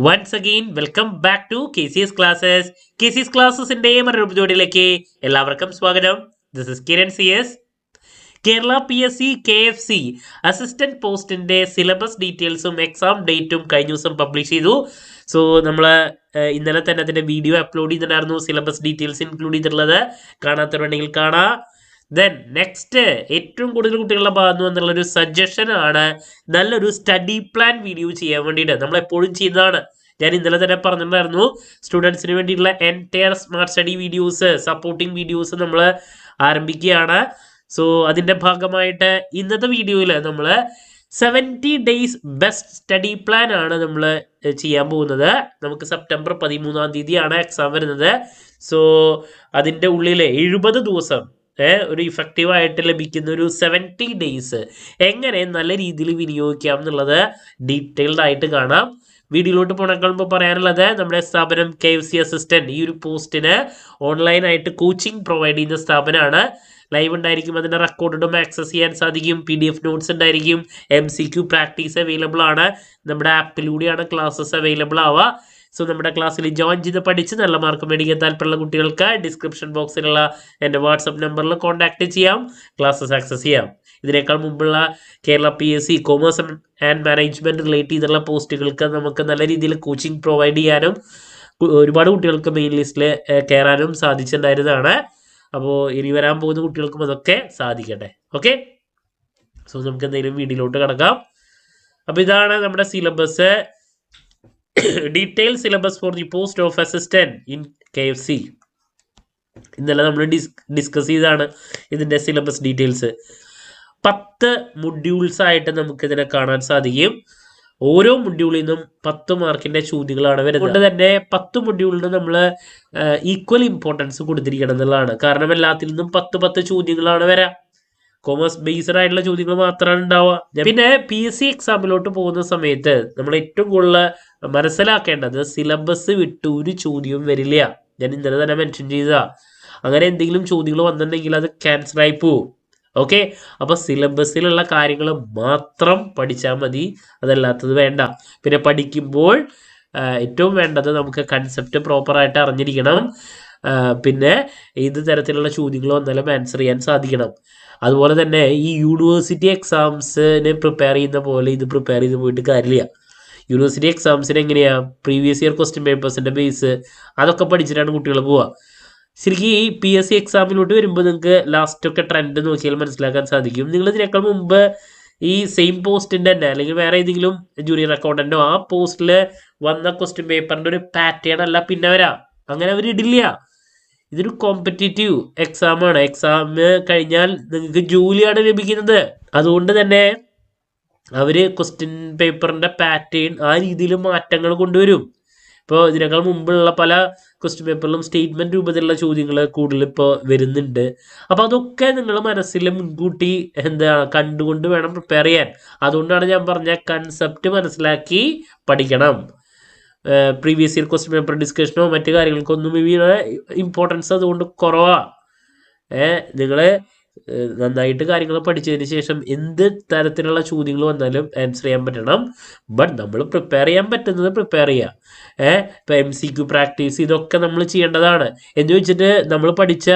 Once again welcome back to KCS classes. KCS ക്ലാസ്സസിന്റെ മറ്റൊരു എപ്പിസോഡിലേക്ക് എല്ലാവർക്കും സ്വാഗതം. This is Kiran CS. Kerala PSC KFC assistant പോസ്റ്റിന്റെ സിലബസ് ഡീറ്റെയിൽസും എക്സാം ഡേറ്റും കഴിഞ്ഞ ദിവസം പബ്ലിഷ് ചെയ്തു. സോ നമ്മൾ ഇന്നലെ തന്നെ അതിന്റെ വീഡിയോ അപ്ലോഡ് ചെയ്തിട്ടുണ്ടായിരുന്നു, സിലബസ് ഡീറ്റെയിൽസ് ഇൻക്ലൂഡ് ചെയ്തിട്ടുള്ളത്. കാണാത്തവരുണ്ടെങ്കിൽ കാണാം. ദെൻ നെക്സ്റ്റ് ഏറ്റവും കൂടുതൽ കുട്ടികളുടെ ഭാഗത്ത് നിന്നുള്ളൊരു സജഷൻ ആണ് നല്ലൊരു സ്റ്റഡി പ്ലാൻ വീഡിയോ ചെയ്യാൻ വേണ്ടിയിട്ട്. നമ്മൾ എപ്പോഴും ചെയ്യുന്നതാണ്. ഞാൻ ഇന്നലെ തന്നെ പറഞ്ഞിട്ടുണ്ടായിരുന്നു, സ്റ്റുഡൻസിന് വേണ്ടിയിട്ടുള്ള entire smart study videos, supporting videos നമ്മൾ ആരംഭിക്കുകയാണ്. സോ അതിൻ്റെ ഭാഗമായിട്ട് ഇന്നത്തെ വീഡിയോയിൽ നമ്മൾ 70 days ബെസ്റ്റ് സ്റ്റഡി പ്ലാൻ ആണ് നമ്മൾ ചെയ്യാൻ പോകുന്നത്. നമുക്ക് സെപ്റ്റംബർ 13 എക്സാം വരുന്നത്. സോ അതിൻ്റെ ഉള്ളിൽ 70 ദിവസം ഒരു ഇഫക്റ്റീവായിട്ട് ലഭിക്കുന്ന ഒരു 70 days എങ്ങനെ നല്ല രീതിയിൽ വിനിയോഗിക്കാം എന്നുള്ളത് ഡീറ്റെയിൽഡ് ആയിട്ട് കാണാം. വീഡിയോയിലോട്ട് പോണേക്കാൾ മുമ്പ് പറയാനുള്ളത്, നമ്മുടെ സ്ഥാപനം KFC അസിസ്റ്റന്റ് ഈ ഒരു പോസ്റ്റിന് ഓൺലൈനായിട്ട് കോച്ചിങ് പ്രൊവൈഡ് ചെയ്യുന്ന സ്ഥാപനമാണ്. ലൈവ് ഉണ്ടായിരിക്കും, അതിൻ്റെ റെക്കോർഡും ആക്സസ് ചെയ്യാൻ സാധിക്കും. PDF നോട്ട്സ് ഉണ്ടായിരിക്കും, MCQ പ്രാക്ടീസ് അവൈലബിൾ ആണ്. നമ്മുടെ ആപ്പിലൂടെയാണ് ക്ലാസ്സസ് അവൈലബിൾ ആവുക. സോ നമ്മുടെ ക്ലാസ്സിൽ ജോയിൻ ചെയ്ത് പഠിച്ച് നല്ല മാർക്ക് മേടിക്കാൻ താല്പര്യമുള്ള കുട്ടികൾക്ക് ഡിസ്ക്രിപ്ഷൻ ബോക്സിലുള്ള എൻ്റെ വാട്സപ്പ് നമ്പറിൽ കോൺടാക്ട് ചെയ്യാം, ക്ലാസ്സസ് ആക്സസ് ചെയ്യാം. ഇതിനേക്കാൾ മുമ്പുള്ള Kerala PSC commerce and management relate ചെയ്തുള്ള പോസ്റ്റുകൾക്ക് നമുക്ക് നല്ല രീതിയിൽ കോച്ചിങ് പ്രൊവൈഡ് ചെയ്യാനും ഒരുപാട് കുട്ടികൾക്ക് മെയിൻ ലിസ്റ്റിൽ കയറാനും സാധിച്ചിട്ടുണ്ടായിരുന്നതാണ്. അപ്പോൾ ഇനി വരാൻ പോകുന്ന കുട്ടികൾക്കും അതൊക്കെ സാധിക്കട്ടെ. ഓക്കെ, സോ നമുക്ക് എന്തെങ്കിലും വീഡിയോയിലോട്ട് കിടക്കാം. അപ്പോൾ ഇതാണ് നമ്മുടെ syllabus, detail syllabus for the post of assistant in KFC. ഇന്നലെ നമ്മൾ ഡിസ്കസ് ചെയ്താണ് ഇതിൻ്റെ സിലബസ് ഡീറ്റെയിൽസ്. 10 മൊഡ്യൂൾസ് ആയിട്ട് നമുക്കിതിനെ കാണാൻ സാധിക്കും. ഓരോ മൊഡ്യൂളിൽ നിന്നും 10 മാർക്കിൻ്റെ ചോദ്യങ്ങളാണ് വരുന്നത്. അതുകൊണ്ട് തന്നെ 10 മൊഡ്യൂളിന് നമ്മൾ ഈക്വൽ ഇമ്പോർട്ടൻസ് കൊടുത്തിരിക്കണം എന്നുള്ളതാണ്. കാരണം എല്ലാത്തിൽ നിന്നും 10 ചോദ്യങ്ങളാണ് വരാം. കോമേഴ്സ് ബേസ്ഡ് ആയിട്ടുള്ള ചോദ്യങ്ങൾ മാത്രമാണ് ഉണ്ടാവുക. പിന്നെ PSC എക്സാമിലോട്ട് പോകുന്ന സമയത്ത് നമ്മൾ ഏറ്റവും കൂടുതൽ മനസ്സിലാക്കേണ്ടത്, സിലബസ് വിട്ട് ഒരു ചോദ്യവും വരില്ല. ഞാൻ ഇന്നലെ തന്നെ മെൻഷൻ ചെയ്തതാ. അങ്ങനെ എന്തെങ്കിലും ചോദ്യങ്ങൾ വന്നിട്ടുണ്ടെങ്കിൽ അത് ക്യാൻസൽ ആയി പോവും. ഓക്കെ, അപ്പോൾ സിലബസിലുള്ള കാര്യങ്ങൾ മാത്രം പഠിച്ചാൽ മതി, അതല്ലാത്തത് വേണ്ട. പിന്നെ പഠിക്കുമ്പോൾ ഏറ്റവും വേണ്ടത് നമുക്ക് കൺസെപ്റ്റ് പ്രോപ്പറായിട്ട് അറിഞ്ഞിരിക്കണം. പിന്നെ ഏത് തരത്തിലുള്ള ചോദ്യങ്ങൾ വന്നാലും ആൻസർ ചെയ്യാൻ സാധിക്കണം. അതുപോലെ തന്നെ ഈ യൂണിവേഴ്സിറ്റി എക്സാംസിന് പ്രിപ്പയർ ചെയ്യുന്ന പോലെ ഇത് പ്രിപ്പയർ ചെയ്ത് പോയിട്ട് കാര്യമില്ല. യൂണിവേഴ്സിറ്റി എക്സാംസിന് എങ്ങനെയാണ് പ്രീവിയസ് ഇയർ ക്വസ്റ്റ്യൻ പേപ്പേഴ്സിൻ്റെ ബേസ് അതൊക്കെ പഠിച്ചിട്ടാണ് കുട്ടികൾ പോവുക. ശരിക്കും ഈ PSC എക്സാമിലോട്ട് വരുമ്പോൾ നിങ്ങൾക്ക് ലാസ്റ്റൊക്കെ ട്രെൻഡ് നോക്കിയാൽ മനസ്സിലാക്കാൻ സാധിക്കും. നിങ്ങൾ ഇതിനേക്കാൾ മുമ്പ് ഈ സെയിം പോസ്റ്റിൻ്റെ തന്നെ അല്ലെങ്കിൽ വേറെ ഏതെങ്കിലും ജൂനിയർ അക്കൗണ്ടൻറ്റോ ആ പോസ്റ്റിൽ വന്ന ക്വസ്റ്റ്യൻ പേപ്പറിൻ്റെ ഒരു പാറ്റേൺ അല്ല പിന്നെ വരാം. അങ്ങനെ അവർ ഇടില്ല. ഇതൊരു കോമ്പറ്റേറ്റീവ് എക്സാമാണ്. എക്സാം കഴിഞ്ഞാൽ നിങ്ങൾക്ക് ജോലിയാണ് ലഭിക്കുന്നത്. അതുകൊണ്ട് തന്നെ അവർ ക്വസ്റ്റ്യൻ പേപ്പറിൻ്റെ പാറ്റേൺ ആ രീതിയിൽ മാറ്റങ്ങൾ കൊണ്ടുവരും. ഇപ്പോൾ ഇതിനേക്കാൾ മുമ്പുള്ള പല ക്വസ്റ്റ്യൻ പേപ്പറിലും സ്റ്റേറ്റ്മെൻറ്റ് രൂപത്തിലുള്ള ചോദ്യങ്ങൾ കൂടുതൽ ഇപ്പോൾ വരുന്നുണ്ട്. അപ്പോൾ അതൊക്കെ നിങ്ങൾ മനസ്സിൽ മുൻകൂട്ടി കണ്ടുകൊണ്ട് വേണം പ്രിപ്പയർ ചെയ്യാൻ. അതുകൊണ്ടാണ് ഞാൻ പറഞ്ഞ കൺസെപ്റ്റ് മനസ്സിലാക്കി പഠിക്കണം. പ്രീവിയസ് ഇയർ ക്വസ്റ്റ്യൻ പേപ്പർ ഡിസ്കഷനോ മറ്റു കാര്യങ്ങൾക്കൊന്നും ഇവയുടെ ഇമ്പോർട്ടൻസ് അതുകൊണ്ട് കുറവാണ്. നിങ്ങൾ നന്നായിട്ട് കാര്യങ്ങൾ പഠിച്ചതിന് ശേഷം എന്ത് തരത്തിലുള്ള ചോദ്യങ്ങൾ വന്നാലും ആൻസർ ചെയ്യാൻ പറ്റണം. ബട്ട് നമ്മൾ പ്രിപ്പയർ ചെയ്യാൻ പറ്റുന്നത് പ്രിപ്പയർ ചെയ്യുക. ഇപ്പോൾ MCQ പ്രാക്ടീസ് ഇതൊക്കെ നമ്മൾ ചെയ്യേണ്ടതാണ്. എന്ന് വെച്ചിട്ട് നമ്മൾ പഠിച്ച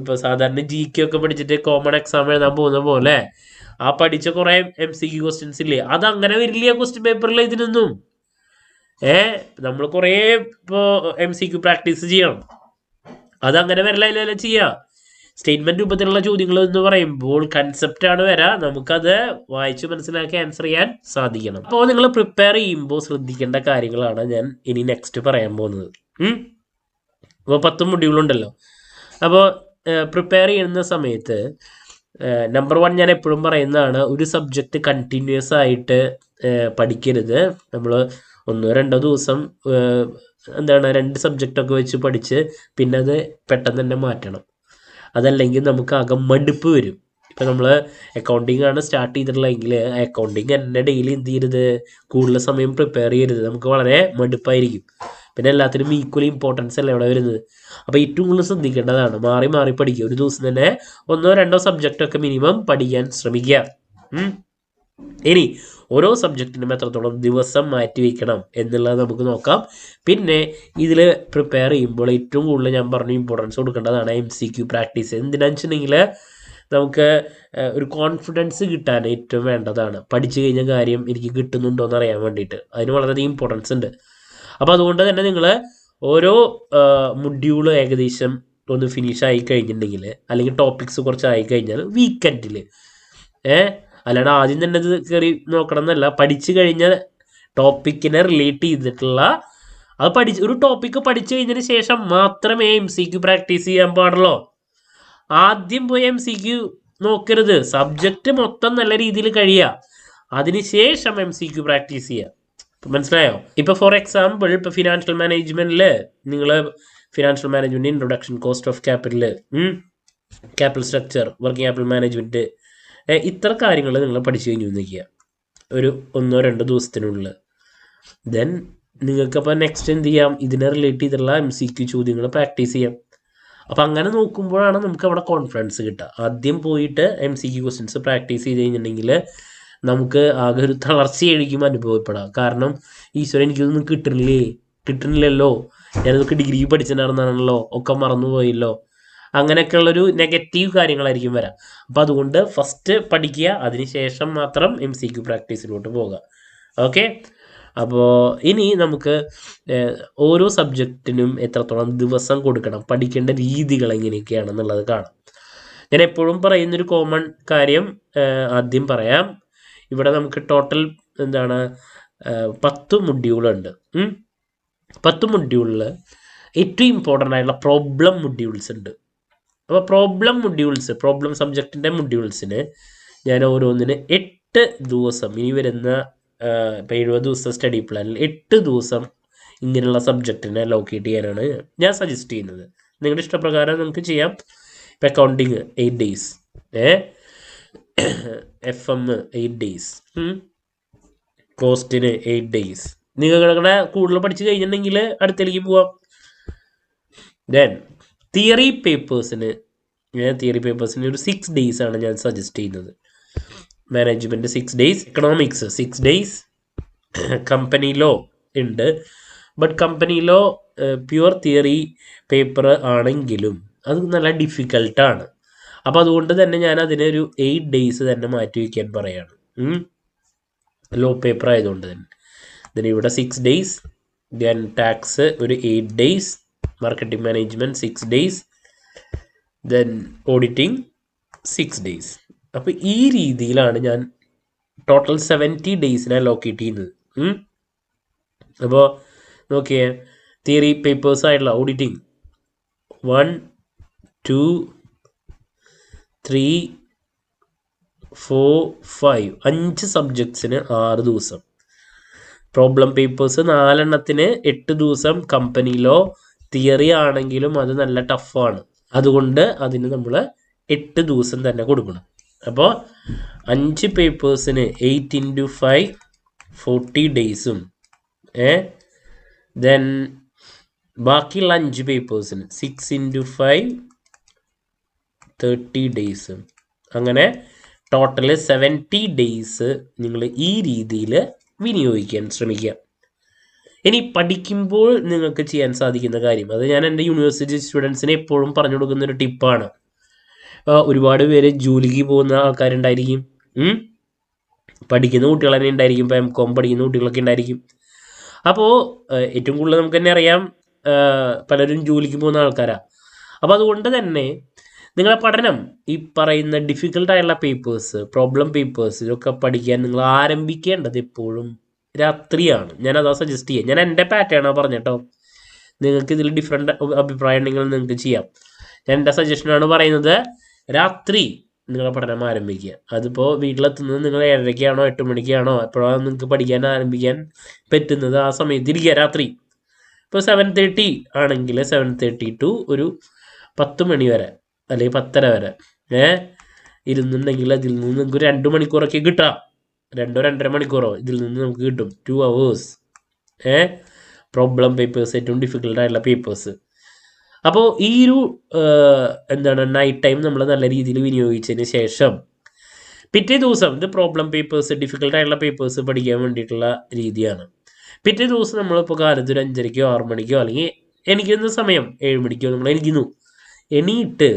ഇപ്പോൾ സാധാരണ GK ഒക്കെ പഠിച്ചിട്ട് കോമൺ എക്സാം എഴുതാൻ പോകുന്ന പോലെ ആ പഠിച്ച കുറേ MCQ ക്വസ്റ്റ്യൻസ് ഇല്ലേ, അതങ്ങനെ വരില്ല ക്വസ്റ്റ്യൻ പേപ്പറിൽ ഇതിനൊന്നും. നമ്മൾ കുറേ ഇപ്പോൾ MCQ പ്രാക്ടീസ് ചെയ്യണം, അതങ്ങനെ വരില്ല ചെയ്യുക. സ്റ്റേറ്റ്മെൻറ്റ് രൂപത്തിലുള്ള ചോദ്യങ്ങൾ എന്ന് പറയുമ്പോൾ കൺസെപ്റ്റാണ് വരാം, നമുക്കത് വായിച്ച് മനസ്സിലാക്കി ആൻസർ ചെയ്യാൻ സാധിക്കണം. അപ്പോൾ നിങ്ങൾ പ്രിപ്പയർ ചെയ്യുമ്പോൾ ശ്രദ്ധിക്കേണ്ട കാര്യങ്ങളാണ് ഞാൻ ഇനി നെക്സ്റ്റ് പറയാൻ പോകുന്നത്. അപ്പോൾ 10 മൊഡ്യൂളുണ്ടല്ലോ. അപ്പോൾ പ്രിപ്പയർ ചെയ്യുന്ന സമയത്ത് നമ്പർ 1 ഞാൻ എപ്പോഴും പറയുന്നതാണ്, ഒരു സബ്ജക്റ്റ് കണ്ടിന്യൂസ് ആയിട്ട് പഠിക്കരുത്. നമ്മൾ 1-2 ദിവസം 2 സബ്ജക്റ്റൊക്കെ വെച്ച് പഠിച്ച് പിന്നെ അത് പെട്ടെന്ന് തന്നെ മാറ്റണം. അതല്ലെങ്കിൽ നമുക്ക് ആകെ മടുപ്പ് വരും. ഇപ്പം നമ്മൾ അക്കൗണ്ടിങ് ആണ് സ്റ്റാർട്ട് ചെയ്തിട്ടുള്ളതെങ്കിൽ അക്കൗണ്ടിങ് തന്നെ ഡെയിലി എന്ത് ചെയ്യരുത്, കൂടുതൽ സമയം പ്രിപ്പയർ ചെയ്യരുത്. നമുക്ക് വളരെ മടുപ്പായിരിക്കും. പിന്നെ എല്ലാത്തിനും ഈക്വലി ഇമ്പോർട്ടൻസ് അല്ല ഇവിടെ വരുന്നത്. അപ്പോൾ ഏറ്റവും കൂടുതൽ ശ്രദ്ധിക്കേണ്ടതാണ് മാറി മാറി പഠിക്കുക. ഒരു ദിവസം തന്നെ 1-2 സബ്ജക്റ്റൊക്കെ മിനിമം പഠിക്കാൻ ശ്രമിക്കുക. ഇനി ഓരോ സബ്ജക്റ്റിനും എത്രത്തോളം ദിവസം മാറ്റി വയ്ക്കണം എന്നുള്ളത് നമുക്ക് നോക്കാം. പിന്നെ ഇതിൽ പ്രിപ്പയർ ചെയ്യുമ്പോൾ ഏറ്റവും കൂടുതൽ ഞാൻ പറഞ്ഞു ഇമ്പോർട്ടൻസ് കൊടുക്കേണ്ടതാണ് MCQ പ്രാക്ടീസ്. എന്തിനാണെന്ന് വെച്ചിട്ടുണ്ടെങ്കിൽ നമുക്ക് ഒരു കോൺഫിഡൻസ് കിട്ടാൻ ഏറ്റവും വേണ്ടതാണ്. പഠിച്ചു കഴിഞ്ഞ കാര്യം എനിക്ക് കിട്ടുന്നുണ്ടോ എന്ന് അറിയാൻ വേണ്ടിയിട്ട് അതിന് വളരെയധികം ഇമ്പോർട്ടൻസ് ഉണ്ട്. അപ്പോൾ അതുകൊണ്ട് തന്നെ നിങ്ങൾ ഓരോ മൊഡ്യൂൾ ഏകദേശം ഒന്ന് ഫിനിഷ് ആയി കഴിഞ്ഞിട്ടുണ്ടെങ്കിൽ അല്ലെങ്കിൽ ടോപ്പിക്സ് കുറച്ച് ആയി കഴിഞ്ഞാൽ വീക്കെൻഡിൽ അല്ലാണ്ട് ആദ്യം തന്നെ ഇത് കയറി നോക്കണം എന്നല്ല, പഠിച്ചു കഴിഞ്ഞ ടോപ്പിക്കിനെ റിലേറ്റ് ചെയ്തിട്ടുള്ള അത് ഒരു ടോപ്പിക്ക് പഠിച്ചു കഴിഞ്ഞതിന് ശേഷം മാത്രമേ MCQ പ്രാക്ടീസ് ചെയ്യാൻ പാടുള്ളൂ. ആദ്യം പോയി MCQ നോക്കരുത്. സബ്ജക്റ്റ് മൊത്തം നല്ല രീതിയിൽ കഴിയുക, അതിനുശേഷം MCQ പ്രാക്ടീസ് ചെയ്യുക. മനസ്സിലായോ? ഇപ്പോൾ ഫോർ എക്സാമ്പിൾ ഇപ്പോൾ ഫിനാൻഷ്യൽ മാനേജ്മെന്റിൽ നിങ്ങൾ financial management introduction, cost of capital, capital structure, working capital management, ഇത്ര കാര്യങ്ങൾ നിങ്ങൾ പഠിച്ചു കഴിഞ്ഞു നിൽക്കുക ഒരു 1-2 ദിവസത്തിനുള്ളിൽ. ദെൻ നിങ്ങൾക്കപ്പോൾ നെക്സ്റ്റ് എന്ത് ചെയ്യാം, ഇതിനെ റിലേറ്റ് ചെയ്തിട്ടുള്ള MCQ ചോദ്യങ്ങൾ പ്രാക്ടീസ് ചെയ്യാം. അപ്പം അങ്ങനെ നോക്കുമ്പോഴാണ് നമുക്ക് അവിടെ കോൺഫിഡൻസ് കിട്ടുക. ആദ്യം പോയിട്ട് MCQ ക്വസ്റ്റ്യൻസ് പ്രാക്ടീസ് ചെയ്ത് കഴിഞ്ഞിട്ടുണ്ടെങ്കിൽ നമുക്ക് ആകെ ഒരു തളർച്ചയായിരിക്കും അനുഭവപ്പെടാം. കാരണം ഈശ്വരൻ എനിക്കൊന്നും കിട്ടുന്നില്ലല്ലോ, ഞാനതൊക്കെ ഡിഗ്രി പഠിച്ചിട്ടുണ്ടായിരുന്നാണല്ലോ, ഒക്കെ മറന്നുപോയല്ലോ, അങ്ങനെയൊക്കെയുള്ളൊരു നെഗറ്റീവ് കാര്യങ്ങളായിരിക്കും വരാം. അപ്പം അതുകൊണ്ട് ഫസ്റ്റ് പഠിക്കുക, അതിനുശേഷം മാത്രം MCQ പ്രാക്ടീസിലോട്ട് പോകുക. ഓക്കെ, അപ്പോൾ ഇനി നമുക്ക് ഓരോ സബ്ജക്റ്റിനും എത്രത്തോളം ദിവസം കൊടുക്കണം, പഠിക്കേണ്ട രീതികൾ എങ്ങനെയൊക്കെയാണെന്നുള്ളത് കാണാം. ഞാൻ എപ്പോഴും പറയുന്നൊരു കോമൺ കാര്യം ആദ്യം പറയാം. ഇവിടെ നമുക്ക് ടോട്ടൽ 10 മൊഡ്യൂളുണ്ട്. 10 മൊഡ്യൂളിൽ ഏറ്റവും ഇമ്പോർട്ടൻ്റ് ആയിട്ടുള്ള പ്രോബ്ലം മൊഡ്യൂൾസ് ഉണ്ട്. അപ്പോൾ പ്രോബ്ലം സബ്ജക്റ്റിൻ്റെ മൊഡ്യൂൾസിന് ഞാൻ ഓരോന്നിന് 8 ദിവസം, ഇനി വരുന്ന ഇപ്പോൾ 70 ദിവസം സ്റ്റഡി പ്ലാനിൽ 8 ദിവസം ഇങ്ങനെയുള്ള സബ്ജക്റ്റിനെ ലൊക്കേറ്റ് ചെയ്യാനാണ് ഞാൻ സജസ്റ്റ് ചെയ്യുന്നത്. നിങ്ങളുടെ ഇഷ്ടപ്രകാരം നമുക്ക് ചെയ്യാം. ഇപ്പോൾ accounting 8 days, FM 8 days, കോസ്റ്റിന് 8 days. നിങ്ങളുടെ കൂടുതൽ പഠിച്ചു കഴിഞ്ഞിട്ടുണ്ടെങ്കിൽ അടുത്തേക്ക് പോവാം. ദെൻ തിയറി പേപ്പേഴ്സിന് ഒരു 6 days ആണ് ഞാൻ സജസ്റ്റ് ചെയ്യുന്നത്. Management 6 days, economics 6 days, company law ഉണ്ട്. But company law pure theory paper ആണെങ്കിലും അത് നല്ല ഡിഫിക്കൽട്ടാണ്. അപ്പോൾ അതുകൊണ്ട് തന്നെ ഞാൻ അതിനൊരു 8 days തന്നെ മാറ്റി വയ്ക്കാൻ പറയാണ്, ലോ പേപ്പർ ആയതുകൊണ്ട് തന്നെ. then ഇവിടെ 6 days, then ടാക്സ് ഒരു 8 days, marketing management 6 days, then auditing 6 days. അപ്പോൾ ഈ രീതിയിലാണ് ഞാൻ ടോട്ടൽ 70 days ലൊക്കേറ്റ് ചെയ്യുന്നത്. അപ്പോൾ നോക്കിയേ, തിയറി പേപ്പേഴ്സ് ആയിട്ടുള്ള ഓഡിറ്റിംഗ് 1, 2, 3, 4, 5 5 സബ്ജക്ട്സിന് 6 ദിവസം. പ്രോബ്ലം പേപ്പേഴ്സ് 4 8 ദിവസം. കമ്പനി ലോ തിയറി ആണെങ്കിലും അത് നല്ല ടഫാണ്, അതുകൊണ്ട് അതിന് നമ്മൾ 8 ദിവസം തന്നെ കൊടുക്കണം. അപ്പോൾ 5 പേപ്പേഴ്സിന് 8 × 5 40 days-ഉം ദെൻ ബാക്കിയുള്ള 5 പേപ്പേഴ്സിന് 6 × 5 30 days-ഉം. അങ്ങനെ ടോട്ടൽ 70 days നിങ്ങൾ ഈ രീതിയിൽ വിനിയോഗിക്കാൻ ശ്രമിക്കുക. ഇനി പഠിക്കുമ്പോൾ നിങ്ങൾക്ക് ചെയ്യാൻ സാധിക്കുന്ന കാര്യം, അത് ഞാൻ എൻ്റെ യൂണിവേഴ്സിറ്റി സ്റ്റുഡൻസിന് എപ്പോഴും പറഞ്ഞു കൊടുക്കുന്നൊരു ടിപ്പാണ്. ഒരുപാട് പേര് ജോലിക്ക് പോകുന്ന ആൾക്കാരുണ്ടായിരിക്കും, പഠിക്കുന്ന കുട്ടികൾ തന്നെ ഉണ്ടായിരിക്കും, ഇപ്പോൾ MCOM പഠിക്കുന്ന കുട്ടികളൊക്കെ ഉണ്ടായിരിക്കും. അപ്പോൾ ഏറ്റവും കൂടുതൽ നമുക്ക് തന്നെ അറിയാം, പലരും ജോലിക്ക് പോകുന്ന ആൾക്കാരാണ്. അപ്പോൾ അതുകൊണ്ട് തന്നെ നിങ്ങളുടെ പഠനം ഈ പറയുന്ന ഡിഫിക്കൽട്ടായിട്ടുള്ള പേപ്പേഴ്സ്, പ്രോബ്ലം പേപ്പേഴ്സ് ഇതൊക്കെ പഠിക്കാൻ നിങ്ങൾ ആരംഭിക്കേണ്ടത് എപ്പോഴും രാത്രിയാണ്. ഞാനതാ സജസ്റ്റ് ചെയ്യാം. ഞാൻ എൻ്റെ പാറ്റേണാണ് പറഞ്ഞിട്ടോ, നിങ്ങൾക്ക് ഇതിൽ ഡിഫറെൻ്റ് അഭിപ്രായം ഉണ്ടെങ്കിൽ നിങ്ങൾക്ക് ചെയ്യാം. ഞാൻ എൻ്റെ സജഷനാണ് പറയുന്നത്, രാത്രി നിങ്ങളുടെ പഠനം ആരംഭിക്കുക. അതിപ്പോൾ വീട്ടിലെത്തുന്നത് നിങ്ങൾ 7:30-ക്കാണോ 8 മണിക്കാണോ എപ്പോഴാണ് നിങ്ങൾക്ക് പഠിക്കാൻ ആരംഭിക്കാൻ പറ്റുന്നത് ആ സമയത്ത് ഇരിക്കുക രാത്രി. ഇപ്പോൾ 7:30 ആണെങ്കിൽ 7:30 to ഒരു 10 മണി വരെ അല്ലെങ്കിൽ 10:30 വരെ ഇരുന്നുണ്ടെങ്കിൽ അതിൽ നിന്ന് നിങ്ങൾക്ക് 2 മണിക്കൂറൊക്കെ കിട്ടാം. 2-2.5 മണിക്കൂറോ ഇതിൽ നിന്ന് നമുക്ക് കിട്ടും. 2 hours പ്രോബ്ലം പേപ്പേഴ്സ്, ഏറ്റവും ഡിഫിക്കൽട്ടായിട്ടുള്ള പേപ്പേഴ്സ്. അപ്പോൾ ഈ ഒരു നൈറ്റ് ടൈം നമ്മൾ നല്ല രീതിയിൽ വിനിയോഗിച്ചതിന് ശേഷം പിറ്റേ ദിവസം ഇത് പ്രോബ്ലം പേപ്പേഴ്സ്, ഡിഫിക്കൽട്ടായിട്ടുള്ള പേപ്പേഴ്സ് പഠിക്കാൻ വേണ്ടിയിട്ടുള്ള രീതിയാണ്. പിറ്റേ ദിവസം നമ്മളിപ്പോൾ കാലത്ത് ഒരു 5:30-ക്കോ 6 മണിക്കോ അല്ലെങ്കിൽ എനിക്കൊന്ന് സമയം 7 മണിക്കോ നമ്മൾ എണീറ്റ്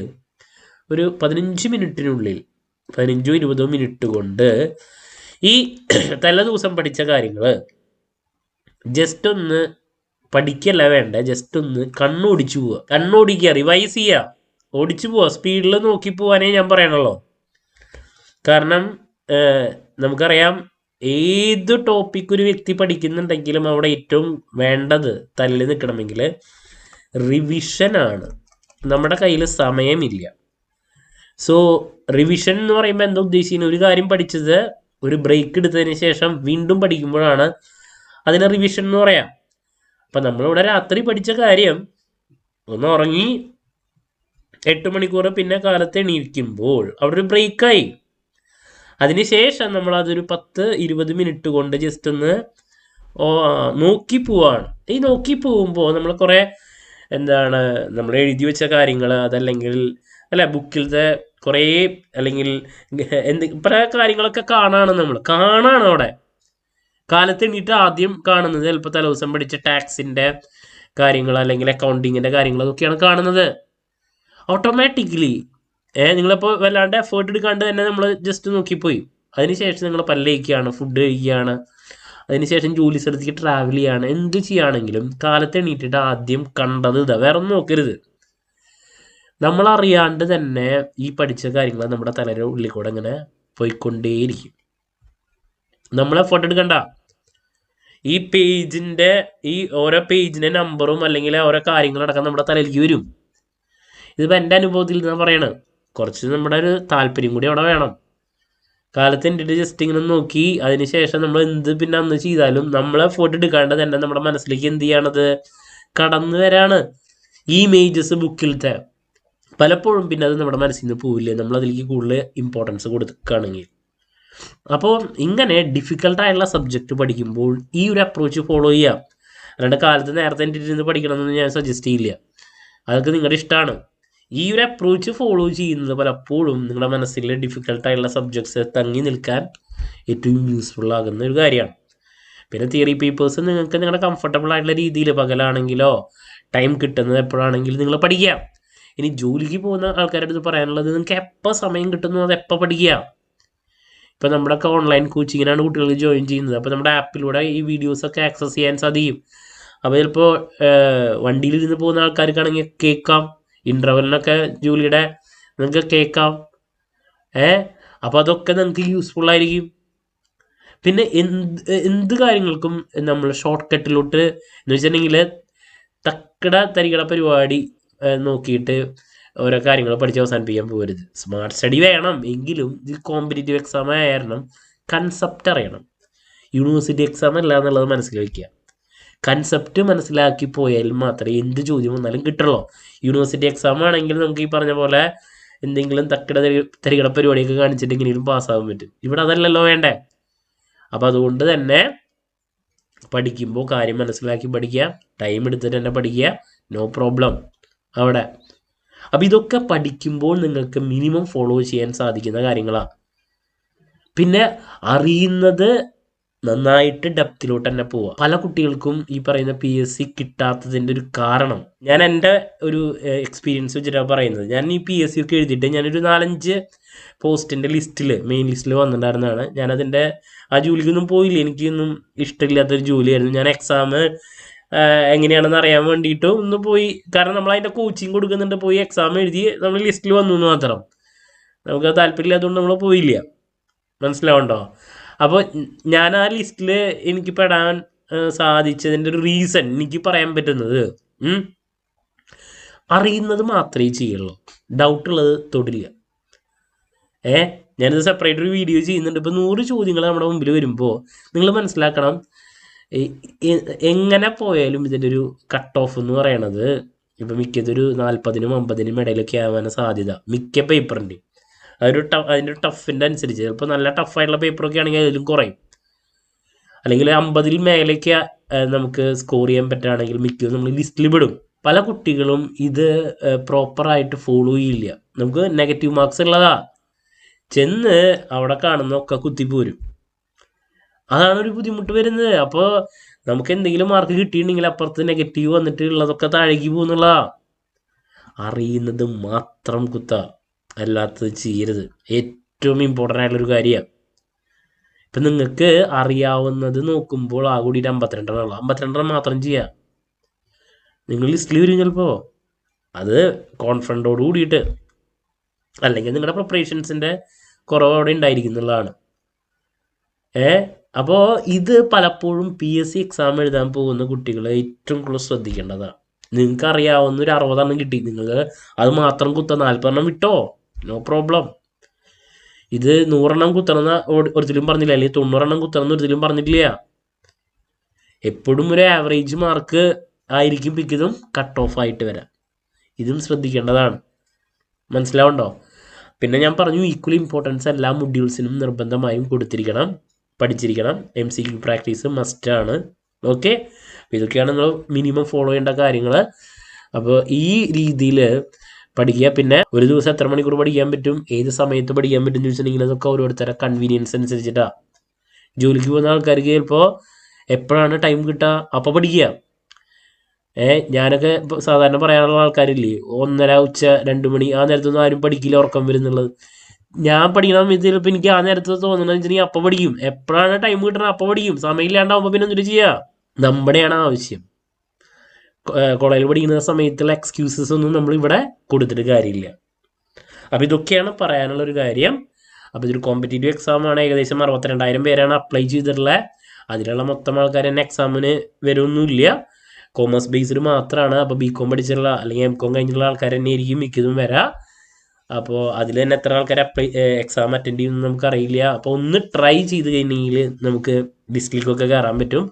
ഒരു 15 മിനിറ്റിനുള്ളിൽ 15-20 മിനിറ്റ് കൊണ്ട് ഈ തലേ ദിവസം പഠിച്ച കാര്യങ്ങൾ ജസ്റ്റ് ഒന്ന് പഠിക്കല്ല വേണ്ട, ജസ്റ്റ് ഒന്ന് കണ്ണോടിച്ചു പോവുക. കണ്ണോടിക്കുക, റിവൈസ് ചെയ്യുക, ഓടിച്ചു പോവുക. സ്പീഡിൽ നോക്കി പോവാനേ ഞാൻ പറയണല്ലോ. കാരണം നമുക്കറിയാം, ഏത് ടോപ്പിക് ഒരു വ്യക്തി പഠിക്കുന്നുണ്ടെങ്കിലും അവിടെ ഏറ്റവും വേണ്ടത് തലയിൽ നിൽക്കണമെങ്കിൽ റിവിഷനാണ്. നമ്മുടെ കയ്യിൽ സമയമില്ല. സോ റിവിഷൻ എന്ന് പറയുമ്പോൾ എന്താ ഉദ്ദേശിക്കുന്നത്? ഒരു കാര്യം പഠിച്ചത് ഒരു ബ്രേക്ക് എടുത്തതിന് ശേഷം വീണ്ടും പഠിക്കുമ്പോഴാണ് അതിനെ റിവിഷൻ എന്ന് പറയാം. അപ്പം നമ്മളിവിടെ രാത്രി പഠിച്ച കാര്യം ഒന്ന് ഉറങ്ങി 8 മണിക്കൂർ പിന്നെ കാലത്ത് എണീക്കുമ്പോൾ അവിടെ ഒരു ബ്രേക്കായി. അതിനുശേഷം നമ്മൾ അതൊരു 10-20 മിനിറ്റ് കൊണ്ട് ജസ്റ്റ് ഒന്ന് നോക്കി പോവാണ്. ഈ നോക്കി പോകുമ്പോൾ നമ്മൾ കുറേ നമ്മൾ എഴുതി വെച്ച കാര്യങ്ങൾ, അതല്ലെങ്കിൽ ബുക്കിലത്തെ കുറേ അല്ലെങ്കിൽ പല കാര്യങ്ങളൊക്കെ കാണാണ് അവിടെ. കാലത്ത് എണീറ്റ് ആദ്യം കാണുന്നത് ചിലപ്പോൾ തലേദിവസം പഠിച്ച ടാക്സിൻ്റെ കാര്യങ്ങൾ അല്ലെങ്കിൽ അക്കൗണ്ടിങ്ങിൻ്റെ കാര്യങ്ങളൊക്കെയാണ് കാണുന്നത്. ഓട്ടോമാറ്റിക്കലി നിങ്ങളിപ്പോൾ വല്ലാണ്ട് എഫേർട്ട് എടുക്കാണ്ട് തന്നെ നമ്മൾ ജസ്റ്റ് നോക്കിപ്പോയി. അതിനുശേഷം നിങ്ങൾ പല്ലേക്കുകയാണ്, ഫുഡ് കഴിക്കുകയാണ്, അതിനുശേഷം ജോലി സ്ഥലത്തേക്ക് ട്രാവൽ ചെയ്യുകയാണ്, എന്ത് ചെയ്യുകയാണെങ്കിലും കാലത്ത് എണീറ്റിട്ട് ആദ്യം കണ്ടത് വേറെ ഒന്നും നോക്കരുത്. നമ്മളറിയാണ്ട് തന്നെ ഈ പഠിച്ച കാര്യങ്ങൾ നമ്മുടെ തലയുടെ ഉള്ളിൽ കൂടെ ഇങ്ങനെ പോയിക്കൊണ്ടേയിരിക്കും. നമ്മൾ എഫേർട്ട് എടുക്കണ്ട. ഈ പേജിൻ്റെ ഓരോ പേജിൻ്റെ നമ്പറും അല്ലെങ്കിൽ ഓരോ കാര്യങ്ങളടക്കം നമ്മുടെ തലയിലേക്ക് വരും. ഇതിപ്പോൾ എൻ്റെ അനുഭവത്തിൽ ഞാൻ പറയണത്. കുറച്ച് നമ്മുടെ ഒരു താല്പര്യം കൂടി അവിടെ വേണം. കാലത്ത് എൻ്റെ ജസ്റ്റ് ഇങ്ങനെ നോക്കി അതിനുശേഷം നമ്മൾ എന്ത് പിന്നെ അന്ന് ചെയ്താലും നമ്മൾ എഫേർട്ട് എടുക്കാണ്ട് തന്നെ നമ്മുടെ മനസ്സിലേക്ക് എന്ത് ചെയ്യണത് കടന്നു വരാണ്. ഈ ഇമേജസ് ബുക്കിലത്തെ പലപ്പോഴും പിന്നെ അത് നമ്മുടെ മനസ്സിൽ നിന്ന് പോവില്ലേ, നമ്മളതിലേക്ക് കൂടുതൽ ഇമ്പോർട്ടൻസ് കൊടുക്കുകയാണെങ്കിൽ. അപ്പോൾ ഇങ്ങനെ ഡിഫിക്കൽട്ടായിട്ടുള്ള സബ്ജക്റ്റ് പഠിക്കുമ്പോൾ ഈ ഒരു അപ്രോച്ച് ഫോളോ ചെയ്യാം. അല്ലാണ്ട് കാലത്ത് നേരത്തെ എൻ്റെ ഇരുന്ന് പഠിക്കണമെന്ന് ഞാൻ സജസ്റ്റ് ചെയ്യില്ല. അതൊക്കെ നിങ്ങളുടെ ഇഷ്ടമാണ്. ഈ ഒരു അപ്രോച്ച് ഫോളോ ചെയ്യുന്നത് പലപ്പോഴും നിങ്ങളുടെ മനസ്സിലെ ഡിഫിക്കൽട്ടായിട്ടുള്ള സബ്ജക്ട്സ് തങ്ങി നിൽക്കാൻ ഏറ്റവും യൂസ്ഫുൾ ആകുന്ന ഒരു കാര്യമാണ്. പിന്നെ തിയറി പേപ്പേഴ്സ് നിങ്ങൾക്ക് നിങ്ങളുടെ കംഫർട്ടബിൾ ആയിട്ടുള്ള രീതിയിൽ പകലാണെങ്കിലോ ടൈം കിട്ടുന്നത് എപ്പോഴാണെങ്കിലും നിങ്ങൾ പഠിക്കുക. ഇനി ജോലിക്ക് പോകുന്ന ആൾക്കാരുടെ അടുത്ത് പറയാനുള്ളത്, നിങ്ങൾക്ക് എപ്പോൾ സമയം കിട്ടുന്നു അത് എപ്പോൾ പഠിക്കുക. ഇപ്പോൾ നമ്മുടെയൊക്കെ ഓൺലൈൻ കോച്ചിങ്ങിനാണ് കുട്ടികൾക്ക് ജോയിൻ ചെയ്യുന്നത്. അപ്പോൾ നമ്മുടെ ആപ്പിലൂടെ ഈ വീഡിയോസൊക്കെ ആക്സസ് ചെയ്യാൻ സാധിക്കും. അപ്പോൾ ചിലപ്പോൾ വണ്ടിയിലിരുന്ന് പോകുന്ന ആൾക്കാർക്കാണെങ്കിൽ കേൾക്കാം, ഇൻ്റർവെലിനൊക്കെ ജോലിയുടെ നിങ്ങൾക്ക് കേൾക്കാം. അപ്പോൾ അതൊക്കെ നിങ്ങൾക്ക് യൂസ്ഫുള്ളായിരിക്കും. പിന്നെ എന്ത് കാര്യങ്ങൾക്കും നമ്മൾ ഷോർട്ട് കട്ടിലോട്ട് എന്ന് വെച്ചിട്ടുണ്ടെങ്കിൽ തരികട പരിപാടി നോക്കിയിട്ട് ഓരോ കാര്യങ്ങൾ പഠിച്ച് അവസാനിപ്പിക്കാൻ പോകരുത്. സ്മാർട്ട് സ്റ്റഡി വേണം, എങ്കിലും ഇത് കോമ്പറ്റേറ്റീവ് എക്സാം ആയ കാരണം കൺസെപ്റ്റ് അറിയണം. യൂണിവേഴ്സിറ്റി എക്സാം അല്ല എന്നുള്ളത് മനസ്സിൽ വയ്ക്കുക. കൺസെപ്റ്റ് മനസ്സിലാക്കി പോയാൽ മാത്രമേ എന്ത് ചോദ്യം വന്നാലും കിട്ടുള്ളൂ. യൂണിവേഴ്സിറ്റി എക്സാം ആണെങ്കിൽ നമുക്ക് ഈ പറഞ്ഞ പോലെ എന്തെങ്കിലും തരികട പരിപാടിയൊക്കെ കാണിച്ചിട്ട് എങ്ങനെയും പാസ്സാകാൻ പറ്റും. ഇവിടെ അതല്ലല്ലോ വേണ്ടേ. അപ്പോൾ അതുകൊണ്ട് തന്നെ പഠിക്കുമ്പോൾ കാര്യം മനസ്സിലാക്കി പഠിക്കുക, ടൈം എടുത്തിട്ട് തന്നെ പഠിക്കുക, നോ പ്രോബ്ലം അവിടെ. അപ്പോൾ ഇതൊക്കെ പഠിക്കുമ്പോൾ നിങ്ങൾക്ക് മിനിമം ഫോളോ ചെയ്യാൻ സാധിക്കുന്ന കാര്യങ്ങളാണ്. പിന്നെ അറിയുന്നത് നന്നായിട്ട് ഡെപ്തിലോട്ട് തന്നെ പോവുക. പല കുട്ടികൾക്കും ഈ പറയുന്ന PSC കിട്ടാത്തതിൻ്റെ ഒരു കാരണം ഞാൻ എൻ്റെ ഒരു എക്സ്പീരിയൻസ് വെച്ചിട്ടാണ് പറയുന്നത്. ഞാൻ ഈ PSC ഒക്കെ എഴുതിയിട്ട് ഞാനൊരു 4-5 പോസ്റ്റിൻ്റെ മെയിൻ ലിസ്റ്റിൽ വന്നിട്ടുണ്ടായിരുന്നതാണ്. ഞാനതിൻ്റെ ആ ജോലിക്കൊന്നും പോയില്ല. എനിക്കൊന്നും ഇഷ്ടമില്ലാത്തൊരു ജോലിയായിരുന്നു. ഞാൻ എക്സാം എങ്ങനെയാണെന്ന് അറിയാൻ വേണ്ടിയിട്ട് ഒന്ന് പോയി. കാരണം നമ്മൾ അതിൻ്റെ കോച്ചിങ് കൊടുക്കുന്നുണ്ട്, പോയി എക്സാം എഴുതി നമ്മൾ ലിസ്റ്റിൽ വന്നു എന്ന് മാത്രം. നമുക്ക് താല്പര്യമില്ലാത്തതുകൊണ്ട് നമ്മൾ പോയില്ല. മനസ്സിലാവുണ്ടോ? അപ്പോൾ ഞാൻ ആ ലിസ്റ്റിൽ എനിക്ക് പെടാൻ സാധിച്ചതിൻ്റെ ഒരു റീസൺ എനിക്ക് പറയാൻ പറ്റുന്നത്, അറിയുന്നത് മാത്രമേ ചെയ്യുള്ളൂ, ഡൗട്ടുള്ളത് തൊടില്ല. ഞാനിത് സെപ്പറേറ്റ് ഒരു വീഡിയോ ചെയ്യുന്നുണ്ട്. ഇപ്പോൾ 100 ചോദ്യങ്ങൾ നമ്മുടെ മുമ്പിൽ വരുമ്പോൾ നിങ്ങൾ മനസ്സിലാക്കണം, എങ്ങനെ പോയാലും ഇതിൻ്റെ ഒരു കട്ട് ഓഫ് എന്ന് പറയണത് ഇപ്പം മിക്കതൊരു 40-നും 50-നും ഇടയിലൊക്കെ ആവാൻ സാധ്യത മിക്ക പേപ്പറിൻ്റെയും. അതിൻ്റെ ടഫിൻ്റെ അനുസരിച്ച് ചിലപ്പോൾ നല്ല ടഫായിട്ടുള്ള പേപ്പറൊക്കെ ആണെങ്കിൽ അതിലും കുറയും. അല്ലെങ്കിൽ 50-ൽ മേലേക്ക് നമുക്ക് സ്കോർ ചെയ്യാൻ പറ്റുകയാണെങ്കിൽ മിക്കതും നമ്മൾ ലിസ്റ്റിൽ പെടും. പല കുട്ടികളും ഇത് പ്രോപ്പറായിട്ട് ഫോളോ ചെയ്യില്ല. നമുക്ക് നെഗറ്റീവ് മാർക്സ് ഉള്ളതാ. ചെന്ന് അവിടെ കാണുന്നൊക്കെ കുത്തിപ്പോരും. അതാണ് ഒരു ബുദ്ധിമുട്ട് വരുന്നത്. അപ്പോൾ നമുക്ക് എന്തെങ്കിലും മാർക്ക് കിട്ടിയിട്ടുണ്ടെങ്കിൽ അപ്പുറത്ത് നെഗറ്റീവ് വന്നിട്ട് ഉള്ളതൊക്കെ താഴേക്ക് പോകുന്നുള്ള. അറിയുന്നത് മാത്രം കുത്തുക, അല്ലാത്തത് ചെയ്യരുത്. ഏറ്റവും ഇമ്പോർട്ടൻ്റ് ആയിട്ടുള്ളൊരു കാര്യമാണ്. ഇപ്പം നിങ്ങൾക്ക് അറിയാവുന്നത് നോക്കുമ്പോൾ ആ കൂടിയിട്ട് 52 മാത്രം ചെയ്യുക. നിങ്ങൾ ലിസ്റ്റിൽ വരും ചിലപ്പോൾ. അത് കോൺഫിഡൻറ്റോട് കൂടിയിട്ട്, അല്ലെങ്കിൽ നിങ്ങളുടെ പ്രിപ്പറേഷൻസിൻ്റെ കുറവ് അവിടെ ഉണ്ടായിരിക്കുന്നുള്ളതാണ്. അപ്പോൾ ഇത് പലപ്പോഴും PSC എക്സാം എഴുതാൻ പോകുന്ന കുട്ടികൾ ഏറ്റവും കൂടുതൽ ശ്രദ്ധിക്കേണ്ടതാണ്. നിങ്ങൾക്ക് അറിയാവുന്ന ഒരു 60 കിട്ടി, നിങ്ങൾ അത് മാത്രം കുത്തുക. 40 വിട്ടോ, നോ പ്രോബ്ലം. ഇത് 100 കുത്തണമെന്ന് ഒരിക്കലും പറഞ്ഞില്ല, അല്ലെങ്കിൽ 90 കുത്തണമെന്ന് ഒരിക്കലും പറഞ്ഞിട്ടില്ല. എപ്പോഴും ഒരു ആവറേജ് മാർക്ക് ആയിരിക്കും മിക്കതും കട്ട് ഓഫ് ആയിട്ട് വരാം. ഇതും ശ്രദ്ധിക്കേണ്ടതാണ്. മനസ്സിലാവുണ്ടോ? പിന്നെ ഞാൻ പറഞ്ഞു, ഈക്വൽ ഇമ്പോർട്ടൻസ് എല്ലാ മൊഡ്യൂൾസിനും നിർബന്ധമായും കൊടുത്തിരിക്കണം, പഠിച്ചിരിക്കണം. MCQ പ്രാക്ടീസ് മസ്റ്റാണ്. ഓക്കെ, ഇതൊക്കെയാണ് നിങ്ങൾ മിനിമം ഫോളോ ചെയ്യേണ്ട കാര്യങ്ങൾ. അപ്പോൾ ഈ രീതിയിൽ പഠിക്കുക. പിന്നെ ഒരു ദിവസം എത്ര മണിക്കൂർ പഠിക്കാൻ പറ്റും, ഏത് സമയത്ത് പഠിക്കാൻ പറ്റും എന്ന് ചോദിച്ചിട്ടുണ്ടെങ്കിൽ അതൊക്കെ ഓരോരുത്തരുടെ കൺവീനിയൻസ് അനുസരിച്ചിട്ടാണ്. ജോലിക്ക് പോകുന്ന ആൾക്കാർക്ക് ചിലപ്പോൾ എപ്പോഴാണ് ടൈം കിട്ടുക അപ്പോൾ പഠിക്കുക. ഞാനൊക്കെ ഇപ്പോൾ സാധാരണ പറയാനുള്ള ആൾക്കാരില്ലേ, 1:30 ഉച്ച 2 മണി ആ നേരത്തൊന്നും ആരും പഠിക്കില്ല, ഉറക്കം വരുന്നുള്ളത്. ഞാൻ പഠിക്കുന്ന സമയത്ത് ചിലപ്പോൾ എനിക്ക് ആ നേരത്ത് തോന്നണമെന്ന് വെച്ചിട്ടുണ്ടെങ്കിൽ അപ്പം പഠിക്കും. എപ്പോഴാണ് ടൈം കിട്ടണത് അപ്പം പഠിക്കും. സമയമില്ലാണ്ടാവുമ്പോൾ പിന്നെ എന്തിട്ട് ചെയ്യുക? നമ്മുടെയാണ് ആവശ്യം. കോളേജിൽ പഠിക്കുന്ന സമയത്തുള്ള എക്സ്ക്യൂസസ് ഒന്നും നമ്മളിവിടെ കൊടുത്തിട്ട് കാര്യമില്ല. അപ്പോൾ ഇതൊക്കെയാണ് പറയാനുള്ളൊരു കാര്യം. അപ്പോൾ ഇതൊരു കോമ്പറ്റേറ്റീവ് എക്സാമാണ്. ഏകദേശം 62,000 പേരാണ് അപ്ലൈ ചെയ്തിട്ടുള്ളത്. അതിലുള്ള മൊത്തം ആൾക്കാർ തന്നെ എക്സാമിന് വരുമൊന്നുമില്ല. കോമേഴ്സ് ബേസ്ഡ് മാത്രമാണ്. അപ്പോൾ BCom പഠിച്ചിട്ടുള്ള അല്ലെങ്കിൽ MCom കഴിഞ്ഞിട്ടുള്ള ആൾക്കാർ തന്നെ ആയിരിക്കും മിക്കതും വരാം. അപ്പോൾ അതിൽ തന്നെ എത്ര ആൾക്കാർ എക്സാം അറ്റൻഡ് ചെയ്യുമെന്ന് നമുക്കറിയില്ല. അപ്പോൾ ഒന്ന് ട്രൈ ചെയ്ത് കഴിഞ്ഞെങ്കിൽ നമുക്ക് ലിസ്റ്റിലേക്കൊക്കെ കയറാൻ പറ്റും.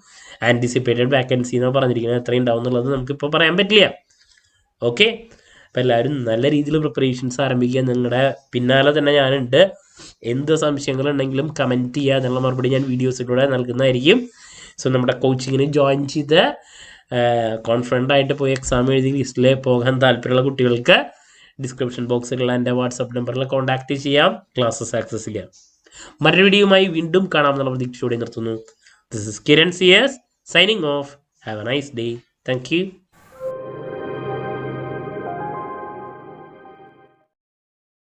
ആൻറ്റിസിപ്പേറ്റഡ് വാക്കൻസി എന്നാണ് പറഞ്ഞിരിക്കുന്നത്. എത്ര ഉണ്ടാവും എന്നുള്ളത് നമുക്കിപ്പോൾ പറയാൻ പറ്റില്ല. ഓക്കെ, അപ്പോൾ എല്ലാവരും നല്ല രീതിയിൽ പ്രിപ്പറേഷൻസ് ആരംഭിക്കുക. നിങ്ങളുടെ പിന്നാലെ തന്നെ ഞാനുണ്ട്. എന്ത് സംശയങ്ങളുണ്ടെങ്കിലും കമൻറ്റ് ചെയ്യുക. അതിനുള്ള മറുപടി ഞാൻ വീഡിയോസിലൂടെ നൽകുന്നതായിരിക്കും. സോ നമ്മുടെ കോച്ചിങ്ങിന് ജോയിൻ ചെയ്ത് കോൺഫിഡൻ്റ് ആയിട്ട് പോയി എക്സാം എഴുതി ലിസ്റ്റിൽ പോകാൻ താല്പര്യമുള്ള കുട്ടികൾക്ക് ഡിസ്ക്രിപ്ഷൻ ബോക്സിലുള്ള എൻ്റെ വാട്സപ്പ് നമ്പറിൽ കോൺടാക്റ്റ് ചെയ്യാം, ക്ലാസ്സസ് ആക്സസ് ചെയ്യാം. മറ്റൊരു വീഡിയോയുമായി വീണ്ടും കാണാമെന്നുള്ള പ്രതീക്ഷയോടെ നിർത്തുന്നു. This is Kiran CS signing off. Have a nice day. Thank you.